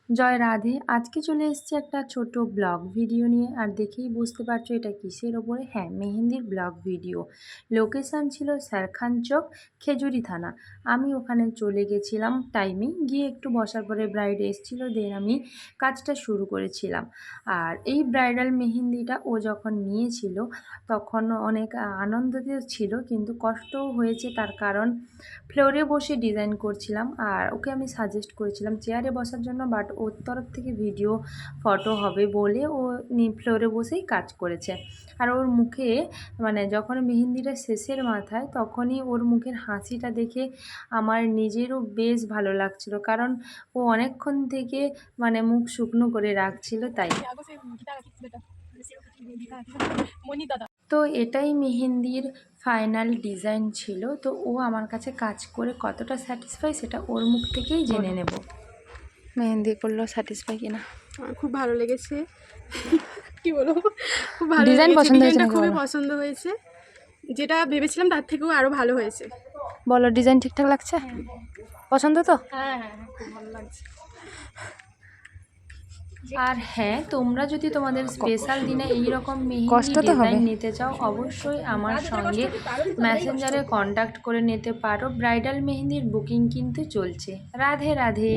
জয় রাধে। আজকে চলে এসেছি একটা ছোট ব্লগ ভিডিও নিয়ে। আর দেখেই বুঝতে পারছো এটা কিসের ওপরে। হ্যাঁ, মেহেন্দির ব্লগ ভিডিও। লোকেশান ছিল সারখান চক, খেজুরি থানা। আমি ওখানে চলে গেছিলাম টাইমে, গিয়ে একটু বসার পরে ব্রাইড এসেছিল, দেন আমি কাজটা শুরু করেছিলাম। আর এই ব্রাইডাল মেহেন্দিটা ও যখন নিয়েছিল তখন অনেক আনন্দিত ছিল, কিন্তু কষ্টও হয়েছে। তার কারণ ফ্লোরে বসে ডিজাইন করছিলাম, আর ওকে আমি সাজেস্ট করেছিলাম চেয়ারে বসার জন্য, বাট ওর তরফ থেকে ভিডিও ফটো হবে বলে ও ফ্লোরে বসেই কাজ করেছে। আর ওর মুখে মানে যখন মেহেন্দিটা শেষের মাথায়, তখনই ওর মুখের হাসিটা দেখে আমার নিজেরও বেশ ভালো লাগছিল, কারণ ও অনেকক্ষণ থেকে মানে মুখ শুকনো করে রাখছিল তাই। তো এটাই মেহেন্দির ফাইনাল ডিজাইন ছিল। তো ও আমার কাছে কাজ করে কতটা স্যাটিসফাই সেটা ওর মুখ থেকেই জেনে নেব। মেহেন্দি করলো স্যাটিসফাই কিনা। খুব ভালো লেগেছে। কি বলবো, খুব ভালো ডিজাইন লেগেছে। পছন্দ হয়েছে ডিজাইনটা নাকি খুবই বলো? পছন্দ হয়েছে, যেটা ভেবেছিলাম তার থেকেও আরো ভালো হয়েছে। বলো, ডিজাইন ঠিকঠাক লাগছে? পছন্দ তো? হ্যাঁ হ্যাঁ, খুব ভালো লাগছে। আর হ্যাঁ, তোমরা যদি তোমাদের স্পেশাল দিনে এইরকম মেহেন্দি ডিজাইন নিতে চাও, অবশ্যই আমার সঙ্গে মেসেঞ্জারে কন্ট্যাক্ট করে নিতে পারো। ব্রাইডাল মেহেন্দির বুকিং কিন্তু চলছে। রাধে রাধে।